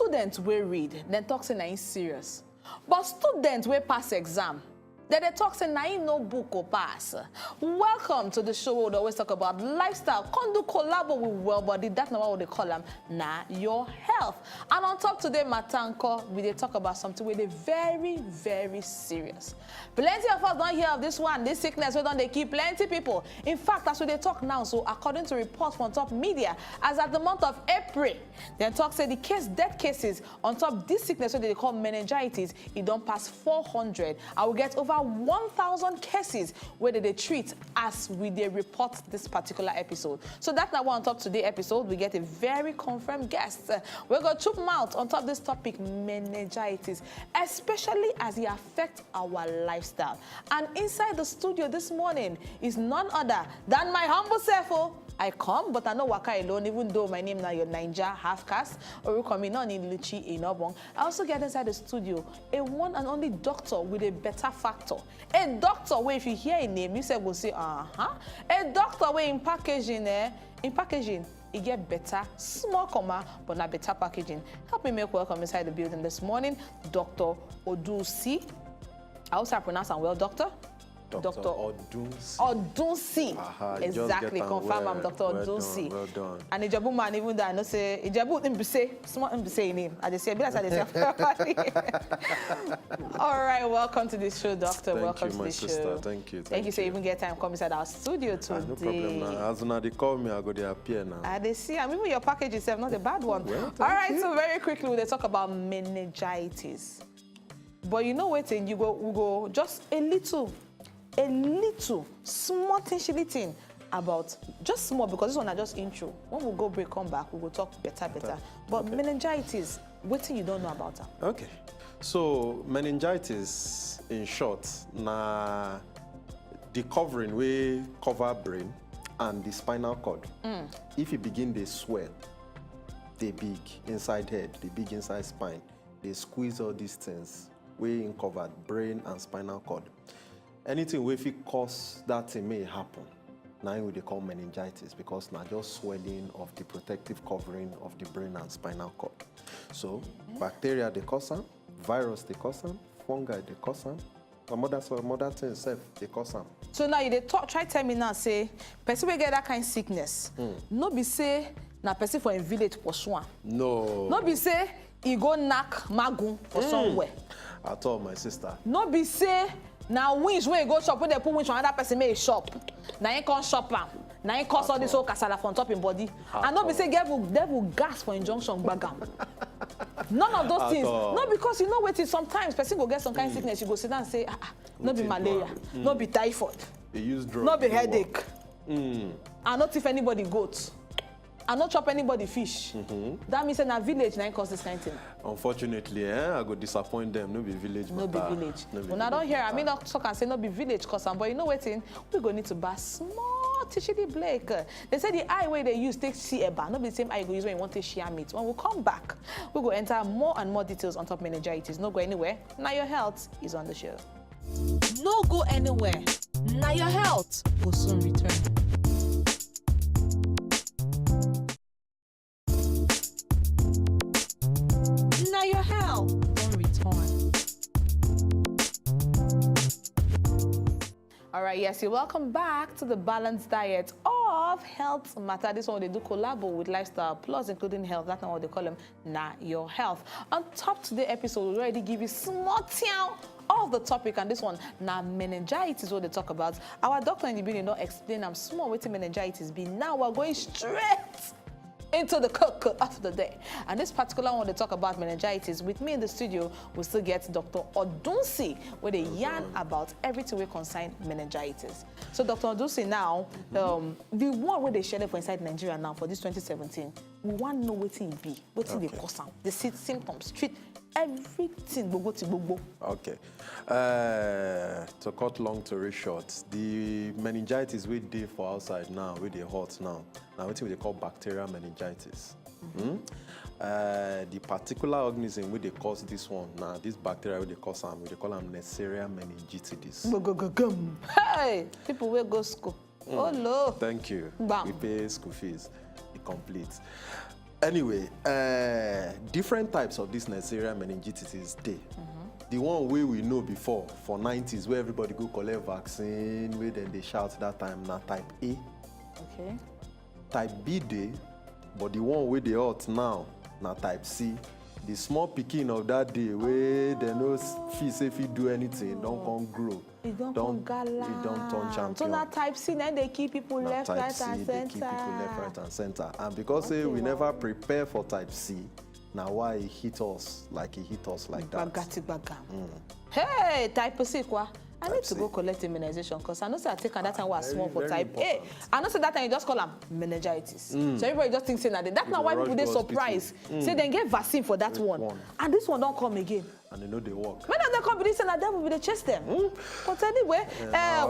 students will read, then talk say na in serious. But students will pass exam, then they talk say na in no book or pass. Welcome to the show where we always talk about lifestyle. Come do collabo with well body. That's not what they call them. Na your health. And on top today, Matanko, we dey talk about something where they very, very serious. Plenty of us don't hear of this one, this sickness. We don't they keep plenty people. In fact, that's what they talk now. So according to reports from top media, as at the month of April, they talk say the death cases on top this sickness, what they call meningitis, it don't pass 400. I will get over 1,000 cases where they treat as we they report this particular episode. So that's not one on top today episode. We get a very confirmed guest. We're going to chop mouth on top of this topic, meningitis, especially as it affects our lifestyle. And inside the studio this morning is none other than my humble self. I come, but I know waka alone, even though my name now your Ninja half caste, or you come in on in Luchi in Obong. I also get inside the studio a one and only doctor with a better factor. A doctor where if you hear a name, you say will say, a doctor where in packaging, it get better, small comma, but not better packaging. Help me make welcome inside the building this morning, Dr. Odusi. I also pronounce am well, Doctor. Dr. Odunsi. Odunsi. Exactly. Confirm I'm Dr. Odunsi. Well done. And Ijebu man, even though I know say Ijebu Mbise, small Mbise name. I just say, be like I say. All right, welcome to this show, Doctor. Welcome to this show. Thank you. Thank you. So even get time to come inside our studio today. No problem. Now. As soon as they call me, I go to appear now. I they see. I mean, your package itself not a bad one. Well, all right. So very quickly, we'll talk about meningitis. But you know what? We go just a little, small thing about, just small, because this one are just intro. When we go break, come back, we will talk better. But okay. Meningitis, what you don't know about her? Okay. So meningitis, in short, na the covering we cover brain and the spinal cord. If you begin they swell, they big inside head, they big inside spine, they squeeze all these things. We uncovered brain and spinal cord. Anything if it cause that thing may happen. Now we call meningitis because now just swelling of the protective covering of the brain and spinal cord. So bacteria they cause them, virus they cause them, fungi they cause them, some other things they cause them. So now you try tell me now say person will get that kind of sickness. No be say na person for a village pursue. No. No be say he go knock magun for somewhere. At all, my sister. No be say now winch when you go shop when they put winch on another person may shop. Now you can't shop am. Now you cause all this whole casala from top in body. And not be say devil gas for injunction bagam. None of those things. No, because you know what is sometimes person go get some kind of sickness, you go sit down and say, no be malaria, no be typhoid, they use drugs, no be headache. And not if anybody goat. I not chop anybody fish. That means in a village now cause this kind of thing. Unfortunately, I go disappoint them. No be village. No be village. When I don't hear, I mean not talk and say no be village cause but you know what in we go need to buy small tissue Blake. They say the eye way they use take see eba. Not be the same eye you go use when you want to share meat. When we come back, we go enter more and more details on top meningitis. No go anywhere. Now your health is on the show. No go anywhere. Now your health will soon return. Now your health will return. All right, yes, you're welcome back to the balanced diet of health matter. This one they do collabo with lifestyle plus including health. That's not what they call them. Now your health. On top today episode, we already give you small town of the topic, and this one now meningitis is what they talk about. Our doctor in the building don't explain them small what meningitis be. Now we're going straight into the cook of the day. And this particular one they talk about meningitis. With me in the studio, we still get Dr. Odunsi, where they yarn about everything we concern meningitis. So Dr. Odunsi now, the one where they share for inside Nigeria now for this 2017, we want to know what it be, what they cause them, the symptoms, treat everything. Okay. To cut long story short, the meningitis we did for outside now, we they hot now. Now what they call bacterial meningitis. The particular organism where they cause this one, now this bacteria where they cause them, they call them Neisseria meningitidis. Hey, people will go school. Oh no. Thank you. Bam. We pay school fees. It completes. Anyway, different types of this Neisseria meningitis is there. The one way we know before, for 90s, where everybody go collect vaccine, where then they shout that time, now type A. Okay. Type B day, but the one where they out now, now type C. The small picking of that day, where they no feel say if you do anything, don't come grow. It don't come gala. It don't turn champion. So now type C, then they keep people left, type right, C, and they center. keep people left, right, and center. And because Okay, we wow. never prepare for type C, now why it hit us like that? Bagati bagam. Hey, type C, kwa. I need to C. go collect immunization because I know say I take that time was very, small for very type A. important. I know say that time you just call them meningitis. So everybody just thinks that. That's not why rush people they go hospital. surprise. Say they get vaccine for that one. And this one don't come again. And they know they work. When they come, they say that will be they chase them. But anyway,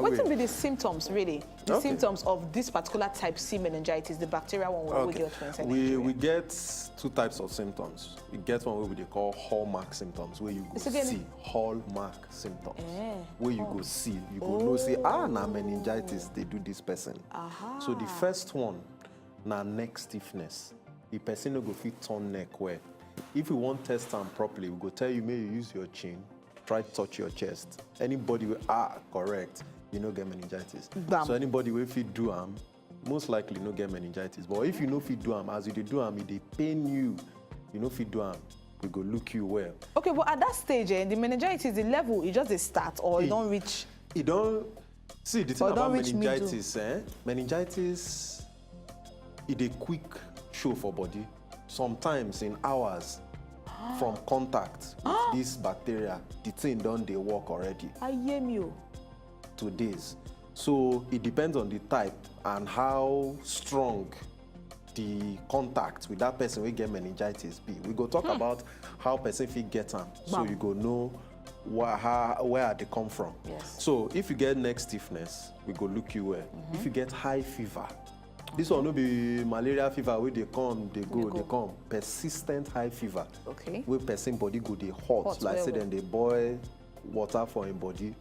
what will be the symptoms really? The Okay. symptoms of this particular type C meningitis, the bacterial one we get from We get two types of symptoms. We get one where they call hallmark symptoms, where you go It's again- see hallmark symptoms. Eh, Where you go see, you go know say, now meningitis, they do this person. So the first one, na neck stiffness. The person no go fit turn neck where. If you want test them properly, we go tell you, may you use your chin, try to touch your chest. Anybody will, correct, you no get meningitis. Bam. So anybody will fit do most likely no get meningitis. But if you no fit do as you dey do it dey pain you, you no fit do we go look you well. Okay, but at that stage, the meningitis, the level, it just a start or it don't reach. It don't see the thing Or about don't reach middle. meningitis, meningitis, it a quick show for body. Sometimes in hours from contact with this bacteria, the thing done they work already. I hear you. 2 days. So it depends on the type and how strong the contact with that person will get meningitis be. We go talk about how person fit get them, so Bam. you go know where they come from. Yes. So if you get neck stiffness, we go look you well. If you get high fever, this one no be malaria fever where they come, they come. Persistent high fever. Okay. Where person body go they hot like well, say well. then they boil water for him body.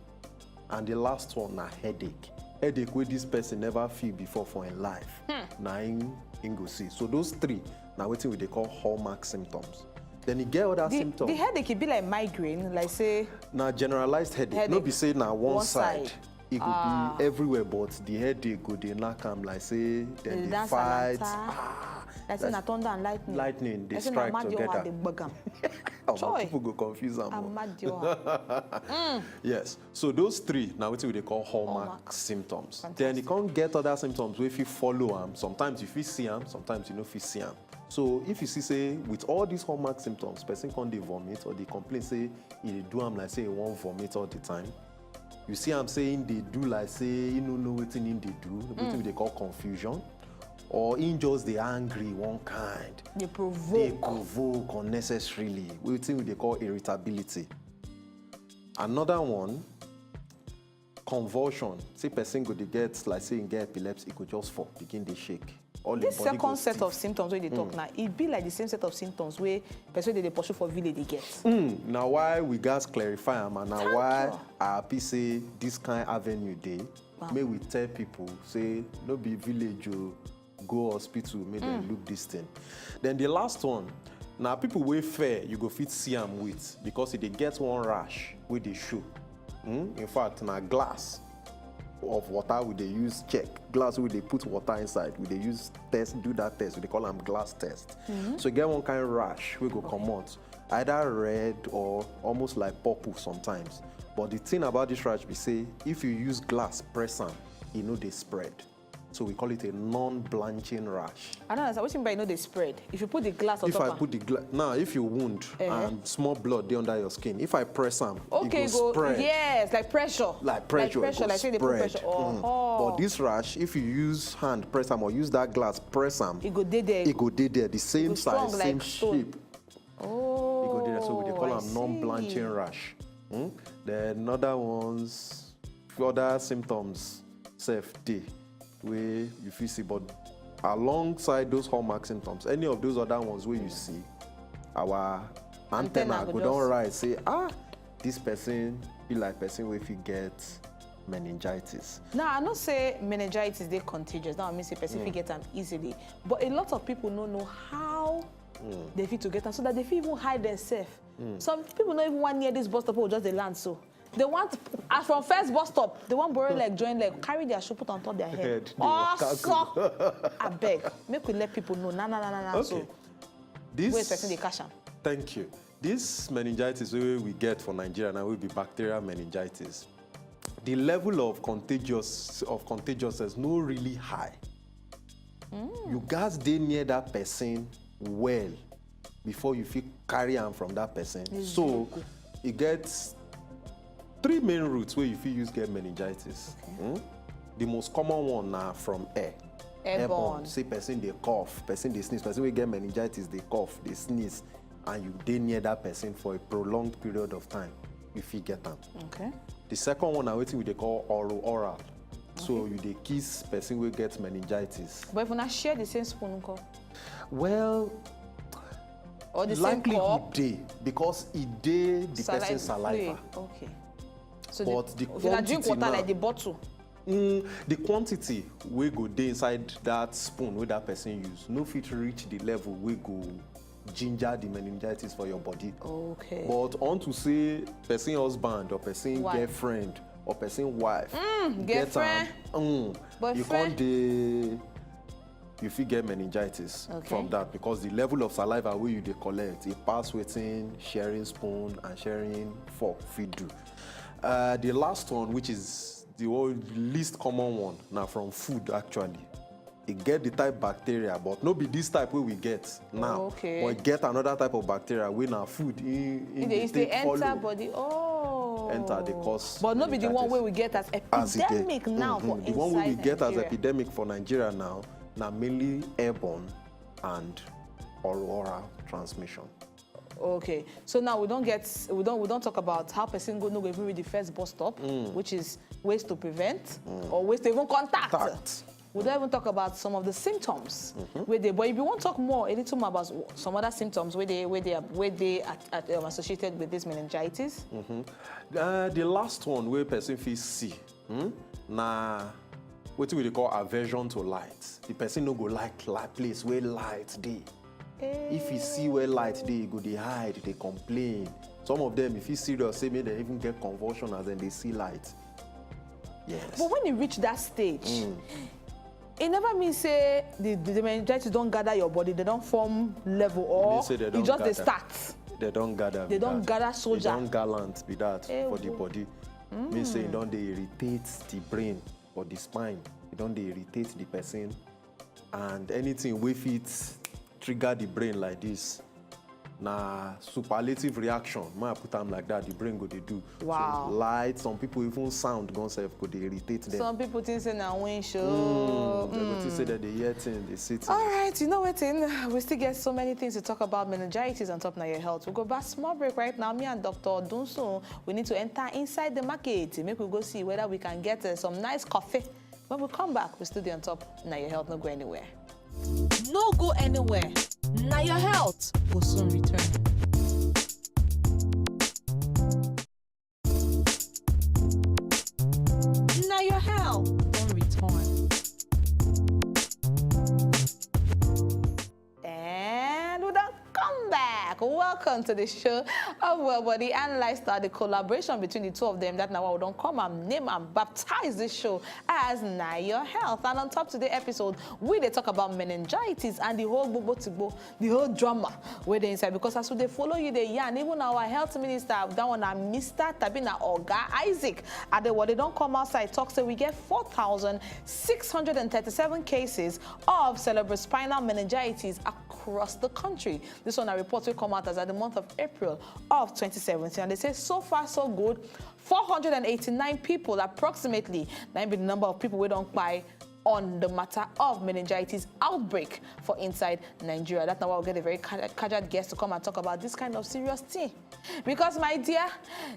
And the last one, na headache. Headache where this person never feel before for in life. Na in go see. So those three, now what they call hallmark symptoms. Then you get other symptoms. The headache it be like migraine, like say. Now generalized headache. No be say now one side. It could be everywhere, but the headache go they knock am like say then they fight. That's in a thunder and lightning. Lightning, they That's in a strike mad you want together. the bugam. Omo, people go confuse them. I'm mad you want. Yes. So those three, now what they call hallmark symptoms. Fantastic. Then you can't get other symptoms where if you follow them. Sometimes if you see them, sometimes you know if you see them. So if you see say with all these hallmark symptoms, person can't they vomit or they complain say they do them like say he won't vomit all the time. You see I'm saying they do like say you don't know what in they do, what they call confusion. Or in just they angry one kind. They provoke. They provoke unnecessarily. We think they call irritability. Another one, convulsion. Say person go they get like say in get epilepsy, it could just fall, begin they shake. All This the body second go set stiff. of symptoms when they talk now, it be like the same set of symptoms where person they pursue for village they get. Now why we guys clarify them and now Thank why you. I happy say this kind avenue day. May we tell people say no be village or go hospital, may them look this thing. Then the last one, now people way fair you go fit see them with because if they get one rash where they show. In fact, now glass of water we they use check glass we they put water inside we they use test do that test we they call them glass test. So you get one kind of rash we go come out either red or almost like purple sometimes, but the thing about this rash be say if you use glass press them, you know they spread. So we call it a non-blanching rash. I don't understand. What you mean by know they spread? If you put the glass on If top. I put the glass now, if you wound and small blood there under your skin, if I press them, Okay, it go spread. Yes, like pressure. Like pressure, it go like say they put spread. pressure. Oh. But this rash, if you use hand press them or use that glass press them, It go dey there. it go dey there, the same go strong size, like same stone. shape. Oh. It go dey there, so we dey call I them non-blanching see. rash. Then other ones, other symptoms, self day, where you feel see, but alongside those hallmark symptoms, any of those other ones where you see, our antenna go down right, say, this person be like person where if you get meningitis. Now, I know say meningitis, they're contagious. Now, I mean, say person get them easily. But a lot of people don't know how they fit to get them, so that they fit even hide themselves. Some people don't even want near this bus stop or just the land, so. They want, as from first bus stop, they want borrow leg, join leg, carry their shoe, put on top of their head. Also, I beg, make we let people know. Nah. Okay. So, this, wait, person they cash them. Thank you. This meningitis we get for Nigeria now will be bacterial meningitis. The level of contagiousness no really high. You guys dey near that person well before you feel carry on from that person. So it gets 3 main routes where you feel use get meningitis. Okay. The most common one now from air. Airborne. Say person they cough, person they sneeze. Person we get meningitis, they cough, they sneeze, and you dey near that person for a prolonged period of time. You feel get them. Okay. The second one, I think they call oral. Okay. So you dey kiss person will get meningitis. But if we not share the same spoon, well, or the same cup, because it dey the person's saliva. Okay. So but the if you drink water like the bottle. The quantity we go dey inside that spoon where that person use no fit reach the level we go ginger the meningitis for your body. Okay. But on to say person husband or person girlfriend or person wife girlfriend, you can't you fit get meningitis from that because the level of saliva where you dey collect it pass within sharing spoon and sharing fork fit do. The last one, which is the least common one, now from food actually. It get the type bacteria, but not be this type where we get now. Okay. But get another type of bacteria when our food in they enter body. Enter the cause. But not be the one where we get as epidemic now for the one where we get as epidemic for Nigeria now mainly airborne and oral transmission. Okay, so now we don't talk about how person go no even reach the first bus stop, which is ways to prevent or ways to even contact. We don't even talk about some of the symptoms. But if you want to talk more, a little more about some other symptoms where they are associated with this meningitis. The last one where person feels see, what we call aversion to light. The person no go like place where light dey. If you see where light dey, go they hide, they complain. Some of them, if you serious, say maybe they even get convulsion as then they see light. Yes. But when you reach that stage, it never means say the meningitis don't gather your body, they don't form level, or you just they start. They don't gather. They don't gather soldier. They don't gallant be that for the body. Means say it don't they irritate the brain or the spine. It don't they irritate the person, and anything with it trigger the brain like this. Na superlative reaction. Might put them like that. The brain go they do. Wow. So light. Some people even sound go self go they irritate them. Some people think say na wind show. They go to say that they hear things, they see things. All right, you know what? We still get so many things to talk about meningitis on top of your health. We'll go back small break right now. Me and Dr. Dunso, we need to enter inside the market. Make we go see whether we can get some nice coffee. When we come back, we still be on top. Now your health, no go anywhere. No go anywhere. Now your health will soon return. Now your health will return. And we don't come back. Welcome to the show of Well Body and Lifestyle, the collaboration between the two of them. That now we don't come and name and baptize this show as Now Your Health. And on top of today's episode, we they talk about meningitis and the whole the whole drama where they inside. Because as they follow you, they and even our health minister, that one, Mr. Tabina Oga Isaac, at the what they don't come outside talk. So we get 4,637 cases of cerebrospinal meningitis across the country. This one, a report will come out as at the month of April of 2017. And they say so far so good. 489 people approximately, that be the number of people we don't buy on the matter of meningitis outbreak for inside Nigeria. That's now why we'll get a very casual guest to come and talk about this kind of serious thing. Because, my dear,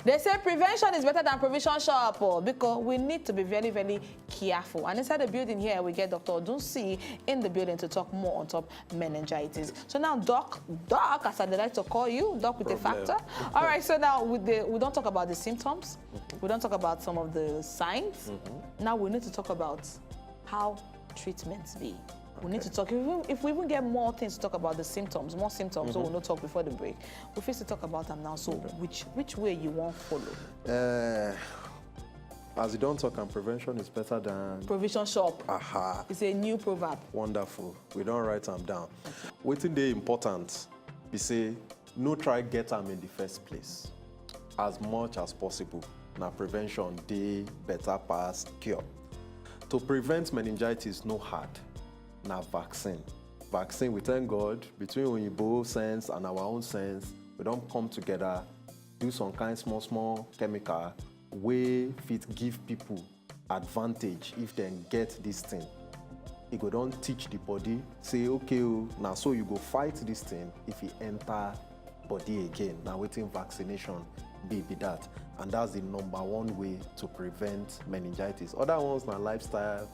they say prevention is better than provision shop, because we need to be very, very careful. And inside the building here, we get Dr. Odunsi in the building to talk more on top meningitis. So now, Doc, as I like to call you, Doc with a factor. All right, so now we don't talk about the symptoms. We don't talk about some of the signs. Now we need to talk about how treatments be. We need to talk, if we even get more things to talk about the symptoms, more symptoms, so we'll not talk before the break. We face to talk about them now, so which way you want to follow? As you don't talk, and prevention is better than provision shop. Aha. It's a new proverb. Wonderful. We don't write them down. Waiting day important, we say, no try get them in the first place. As much as possible. Now prevention, day better pass cure. To prevent meningitis, no hard. Now vaccine. Vaccine, we thank God, between Oyibo sense and our own sense, we don't come together, do some kind small chemical, way fit give people advantage if they get this thing. It go don't teach the body, say, okay, now so you go fight this thing if it enter body again. Now waiting vaccination be that. And that's the #1 way to prevent meningitis. Other ones na lifestyle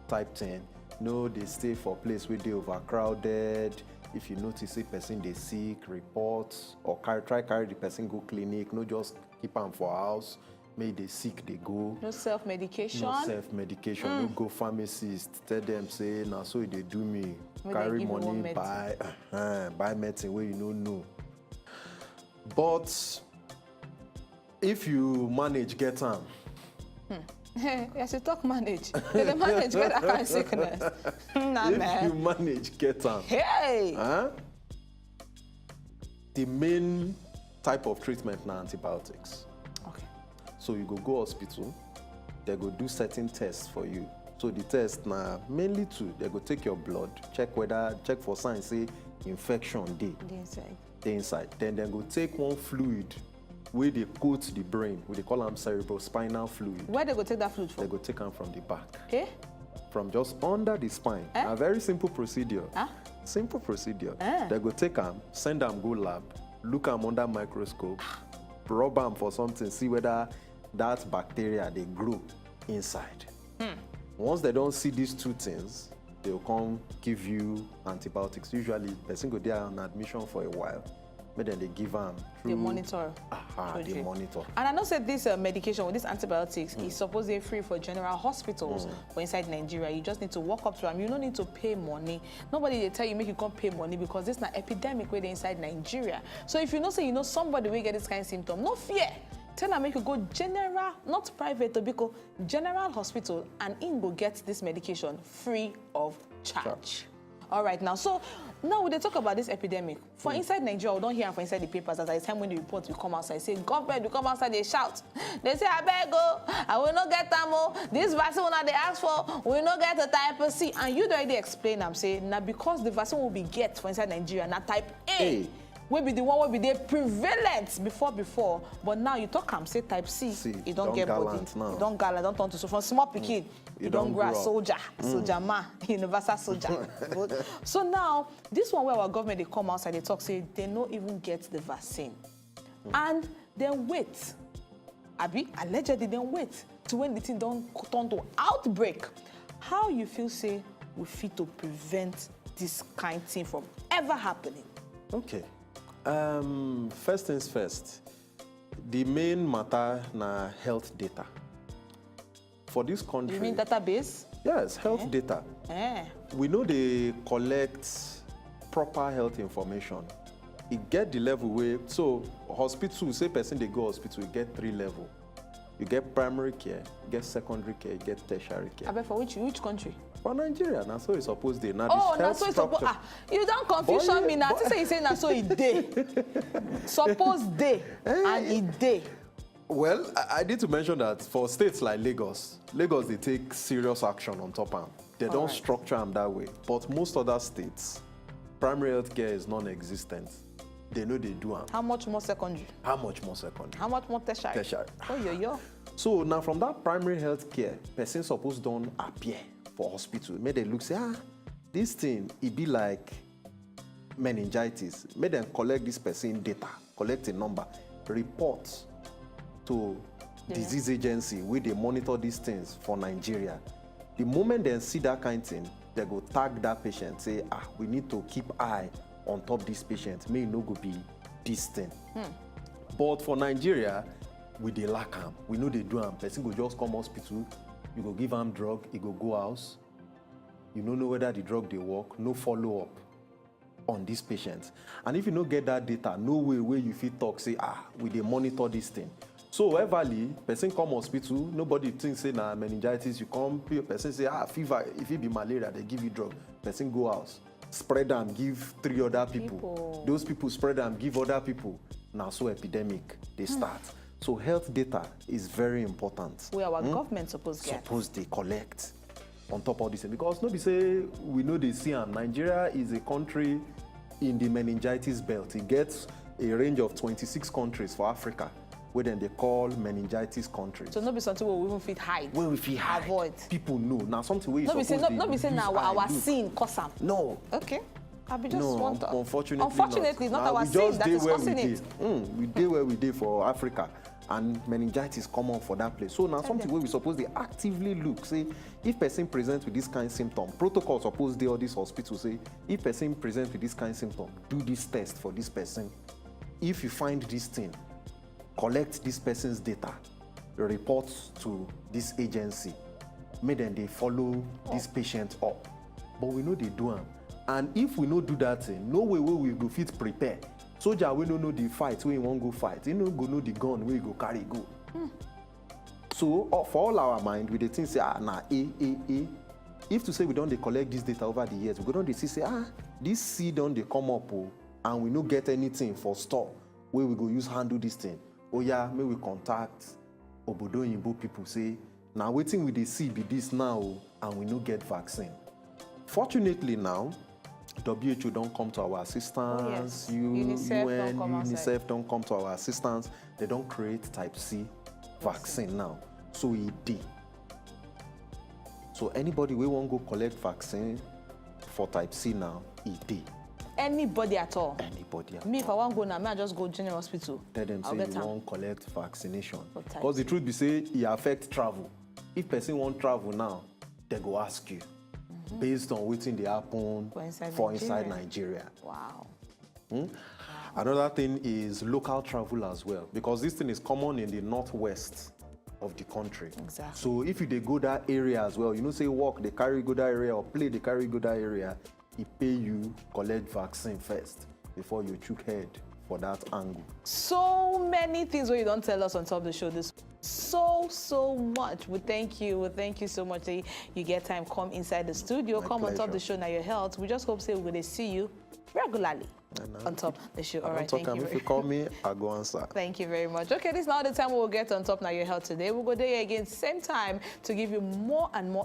type thing. No, they stay for place where they overcrowded. If you notice a person they sick, report, or try carry the person go clinic. No, just keep them for house. Maybe they sick, they go. No self-medication. No self-medication. No go pharmacist. Tell them say, now so they do me. When carry money, buy medicine where you don't know. But if you manage get them. Yes, you talk manage. They manage get that kind of sickness. Nah, if you manage get them. Hey! The main type of treatment now antibiotics. Okay. So you go hospital, they go do certain tests for you. So the test now mainly two. They go take your blood, check for signs say infection day. The inside. Then they go take one fluid where they coat the brain. We call them cerebrospinal fluid. Where they go take that fluid from? They go take them from the back. Okay. From just under the spine. A very simple procedure. Simple procedure. They go take them, send them go lab, look them under microscope, rub them for something, see whether that bacteria they grow inside. Once they don't see these two things, they'll come give you antibiotics. Usually, the person go there on admission for a while. But then they give them through... They monitor. They monitor. And I know that this medication, with these antibiotics, is supposed to be free for general hospitals for inside Nigeria. You just need to walk up to them. You don't need to pay money. Nobody they tell you make you come pay money because this is an epidemic where they inside Nigeria. So if you know, say you know somebody will get this kind of symptom, no fear. Tell them make you go general, not private, to because general hospital, and in go get this medication free of charge. All right, now, so now we talk about this epidemic. For inside Nigeria, we don't hear for inside the papers. As I time when the reports will come outside, say government will come outside, they shout. They say, I beg go, I will not get them. This vaccine that they ask for, we will not get the type C. And you already explain, I'm saying, now because the vaccine will be get for inside Nigeria, now type A. Will be the one will be there prevalent before, but now you talk say type C, you don't get body, you don't gallant, don't turn to so from small picking, you don't grow soldier man, universal soldier. So now this one where our government they come outside, they talk say they don't even get the vaccine, and then wait, allegedly then wait to when the thing don't turn to outbreak. How you feel say we fit to prevent this kind of thing from ever happening? Okay. First things first, the main matter na health data. For this country... You mean database? Yes, health data. We know they collect proper health information. It get the level where, so hospital, say person they go hospital, you get 3 levels. You get primary care, you get secondary care, you get tertiary care. For which country? For Nigeria, that's so it's supposed to. Oh, that's so it's supposed. You don't confusion me now. Say you say that's so it day. Suppose day and it day. Well, I need to mention that for states like Lagos, they take serious action on top of them. They don't structure them that way. But most other states, primary health care is non-existent. They know they do them. How much more secondary? How much more secondary? How much more tertiary? Tertiary. Oh, yo. So now from that primary health care, person supposed don't appear for hospital, make them look, say, this thing, it be like meningitis. Make them collect this person data, collect a number, report to disease agency where they monitor these things for Nigeria. The moment they see that kind of thing, they go tag that patient, say, we need to keep eye on top this patient, may no go be this thing. But for Nigeria, we dey lack am. We know they do am. Person go just come hospital, you go give am drug, he go house. You don't know whether the drug they work, no follow up on these patients. And if you don't get that data, no way where you fit talk, say, we dey monitor this thing. So everly, person come hospital, nobody thinks say na meningitis, you come, person say, fever, if it be malaria, they give you drug. Person go house, spread them, give 3 other people. Those people spread them, give other people. Now so epidemic, they start. So health data is very important. Where our government supposed they collect on top of this. Because nobody say, we know they see them. Nigeria is a country in the meningitis belt. It gets a range of 26 countries for Africa, where then they call meningitis countries. So not be something where we even fit hide. Where we fit hide. Avoid. People know. Now something where you not be saying now our sin cause them. No. Okay. I be just want to. Unfortunately, it's not our sin that is causing it. We did where we did for Africa, and meningitis common for that place. So now something where we suppose to actively look, say, if person presents with this kind of symptom, protocol suppose they all this hospital say, if person presents with this kind of symptom, do this test for this person. If you find this thing, collect this person's data, report to this agency, make them they follow this patient up. But we know they do them. And if we no do that thing, no way we go fit prepare. Soldier we no know the fight, we won't go fight. You no go know the gun, we go carry go. So for all our mind, we dey think say, If to say we don't collect this data over the years, we don't see say, this seed don't they come up, and we no get anything for store where we go use handle this thing. Oh yeah, may we contact Obodo Yimbo people say, now waiting with the see be this now, and we no get vaccine. Fortunately now, WHO don't come to our assistance, UNICEF don't come to our assistance. They don't create type C vaccine now. So it did. So anybody we won't go collect vaccine for type C now, it did. Anybody at all? Anybody at all. Me, if I want to go now, I just go to general hospital. Tell them say you won't collect vaccination. Because the truth be say, it affects travel. If person won't travel now, they go ask you. Based on waiting they happen for inside Nigeria. Wow. Another thing is local travel as well, because this thing is common in the northwest of the country. Exactly. So if you they go that area as well, you know say walk, they carry go that area, or play, they carry go that area, it pay you collect vaccine first before you chook head for that angle. So many things where you don't tell us on top of the show this so much. We thank you so much that you get time come inside the studio. Come on top of the show now your health. We just hope say we're going to see you regularly on top of the show. All right, thank you. If you call me, I'll go answer. Thank you very much. Okay, this is now the time we'll get on top now your health today. We'll go there again same time to give you more and more